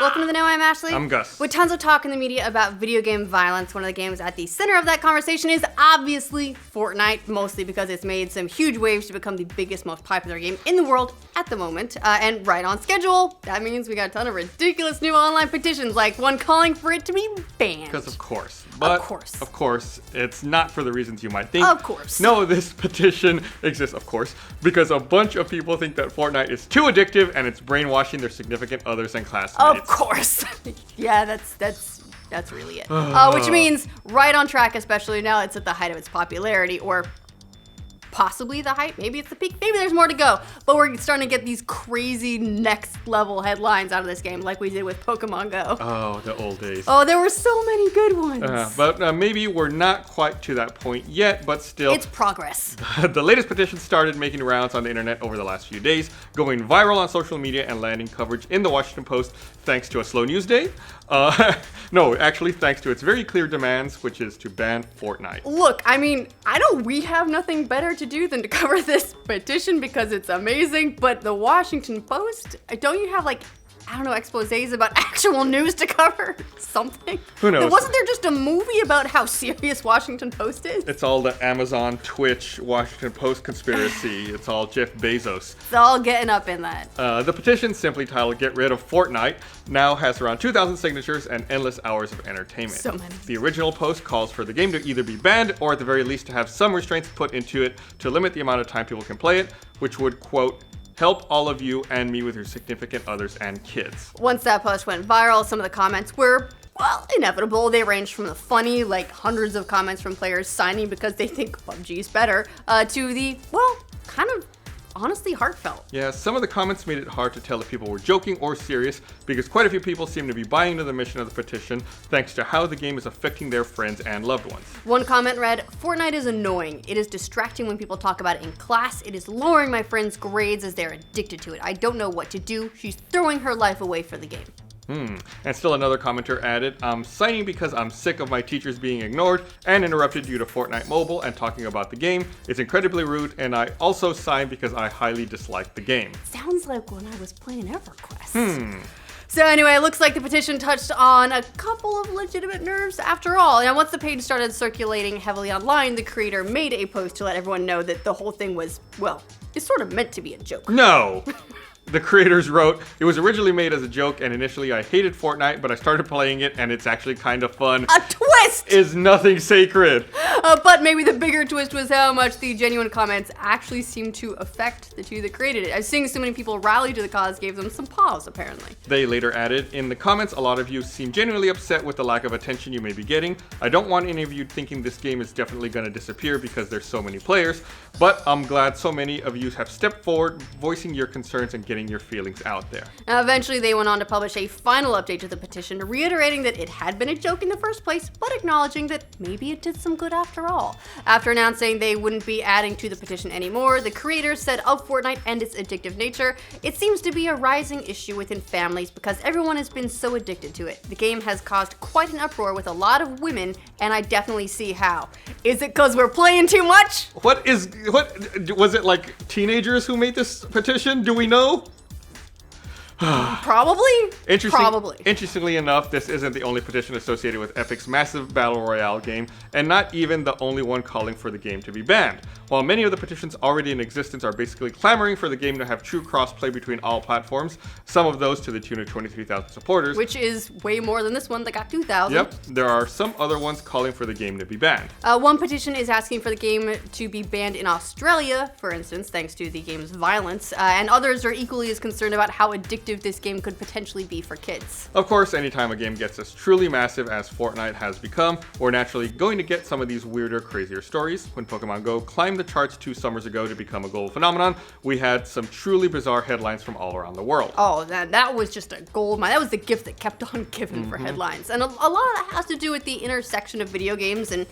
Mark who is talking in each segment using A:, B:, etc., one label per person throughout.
A: Welcome to the Know. I'm Ashley.
B: I'm Gus.
A: With tons of talk in the media about video game violence, one of the games at the center of that conversation is obviously Fortnite, mostly because it's made some huge waves to become the biggest, most popular game in the world at the moment, and right on schedule. That means we got a ton of ridiculous new online petitions, like one calling for it to be banned.
B: Because of course. But of course, it's not for the reasons you might think.
A: Of course.
B: No, this petition exists, of course, because a bunch of people think that Fortnite is too addictive and it's brainwashing their significant others and classmates.
A: Of course. Yeah, that's really it. Which means right on track, especially now it's at the height of its popularity, or possibly the height. Maybe it's the peak. Maybe there's more to go. But we're starting to get these crazy next level headlines out of this game, like we did with Pokemon Go.
B: Oh, the old days.
A: Oh, there were so many good ones.
B: But maybe we're not quite to that point yet, but still.
A: It's progress.
B: The latest petition started making rounds on the internet over the last few days, going viral on social media and landing coverage in the Washington Post thanks to a slow news day. No, actually thanks to its very clear demands, which is to ban Fortnite.
A: Look, I mean, I know we have nothing better to do than to cover this petition because it's amazing, but the Washington Post, don't you have like, I don't know, exposés about actual news to cover? Something?
B: Who knows?
A: Wasn't there just a movie about how serious Washington Post is?
B: It's all the Amazon, Twitch, Washington Post conspiracy. It's all Jeff Bezos.
A: It's all getting up in that.
B: The petition, simply titled Get Rid of Fortnite, now has around 2,000 signatures and endless hours of entertainment.
A: So many.
B: The original post calls for the game to either be banned or at the very least to have some restraints put into it to limit the amount of time people can play it, which would, quote, help all of you and me with your significant others and kids.
A: Once that post went viral, some of the comments were, well, inevitable. They ranged from the funny, like hundreds of comments from players signing because they think PUBG's better, to the, well, kind of honestly heartfelt.
B: Yeah, some of the comments made it hard to tell if people were joking or serious because quite a few people seem to be buying into the mission of the petition thanks to how the game is affecting their friends and loved ones.
A: One comment read, Fortnite is annoying. It is distracting when people talk about it in class. It is lowering my friends' grades as they're addicted to it. I don't know what to do. She's throwing her life away for the game.
B: And still another commenter added, I'm signing because I'm sick of my teachers being ignored and interrupted due to Fortnite Mobile and talking about the game. It's incredibly rude, and I also signed because I highly dislike the game.
A: Sounds like when I was playing EverQuest. So anyway, it looks like the petition touched on a couple of legitimate nerves after all. And once the page started circulating heavily online, the creator made a post to let everyone know that the whole thing was, well, it's sort of meant to be a joke.
B: No! The creators wrote, it was originally made as a joke and initially I hated Fortnite, but I started playing it and it's actually kind of fun.
A: A twist!
B: Is nothing sacred.
A: But maybe the bigger twist was how much the genuine comments actually seemed to affect the two that created it. As seeing so many people rally to the cause gave them some pause, apparently.
B: They later added, in the comments, a lot of you seem genuinely upset with the lack of attention you may be getting. I don't want any of you thinking this game is definitely going to disappear because there's so many players, but I'm glad so many of you have stepped forward, voicing your concerns and getting your feelings out there.
A: Now, eventually they went on to publish a final update to the petition, reiterating that it had been a joke in the first place, but acknowledging that maybe it did some good after all. After announcing they wouldn't be adding to the petition anymore, the creators said of Fortnite and its addictive nature, it seems to be a rising issue within families because everyone has been so addicted to it. The game has caused quite an uproar with a lot of women, and I definitely see how. Is it because we're playing too much?
B: What was it, like teenagers who made this petition? Do we know?
A: Probably.
B: Interestingly enough, this isn't the only petition associated with Epic's massive Battle Royale game, and not even the only one calling for the game to be banned. While many of the petitions already in existence are basically clamoring for the game to have true crossplay between all platforms, some of those to the tune of 23,000 supporters.
A: Which is way more than this one that got 2,000.
B: Yep, there are some other ones calling for the game to be banned.
A: One petition is asking for the game to be banned in Australia, for instance, thanks to the game's violence, and others are equally as concerned about how addictive this game could potentially be for kids.
B: Of course, anytime a game gets as truly massive as Fortnite has become, we're naturally going to get some of these weirder, crazier stories. When Pokemon Go climbed the charts 2 summers ago to become a global phenomenon, we had some truly bizarre headlines from all around the world.
A: Oh, that was just a gold mine. That was the gift that kept on giving for headlines. And a lot of that has to do with the intersection of video games and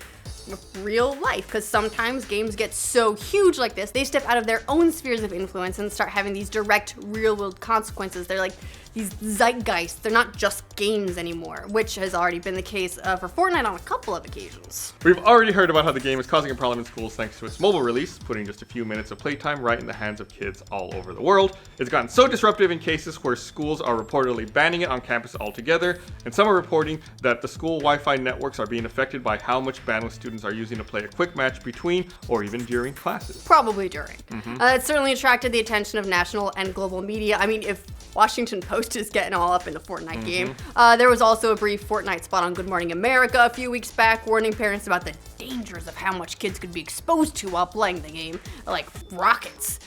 A: real life, because sometimes games get so huge like this, they step out of their own spheres of influence and start having these direct real-world consequences. They're like these zeitgeists. They're not just games anymore, which has already been the case for Fortnite on a couple of occasions.
B: We've already heard about how the game is causing a problem in schools thanks to its mobile release, putting just a few minutes of playtime right in the hands of kids all over the world. It's gotten so disruptive in cases where schools are reportedly banning it on campus altogether, and some are reporting that the school Wi-Fi networks are being affected by how much bandwidth students are using to play a quick match between or even during classes.
A: Probably during. It certainly attracted the attention of national and global media. I mean, if Washington Post is getting all up in the Fortnite game. There was also a brief Fortnite spot on Good Morning America a few weeks back, warning parents about the dangers of how much kids could be exposed to while playing the game, like rockets.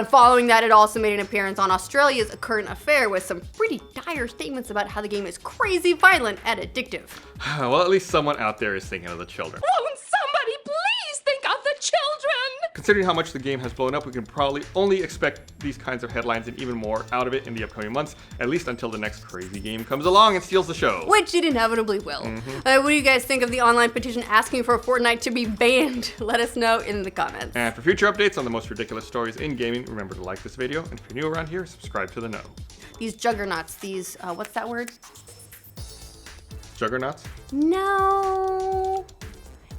A: Following that, it also made an appearance on Australia's Current Affair with some pretty dire statements about how the game is crazy violent and addictive.
B: Well, at least someone out there is thinking of the children.
C: Won't somebody please think of the children?
B: Considering how much the game has blown up, we can probably only expect these kinds of headlines and even more out of it in the upcoming months, at least until the next crazy game comes along and steals the show.
A: Which it inevitably will. What do you guys think of the online petition asking for Fortnite to be banned? Let us know in the comments.
B: And for future updates on the most ridiculous stories in gaming, remember to like this video, and if you're new around here, subscribe to the know.
A: These juggernauts, these, what's that word?
B: Juggernauts?
A: No.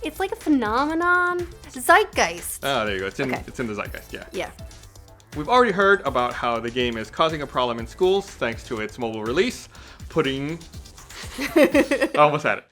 A: It's like a phenomenon. Zeitgeist.
B: Oh, there you go. It's in,
A: Okay.
B: it's in the zeitgeist, yeah.
A: Yeah.
B: We've already heard about how the game is causing a problem in schools thanks to its mobile release, putting... Almost had it.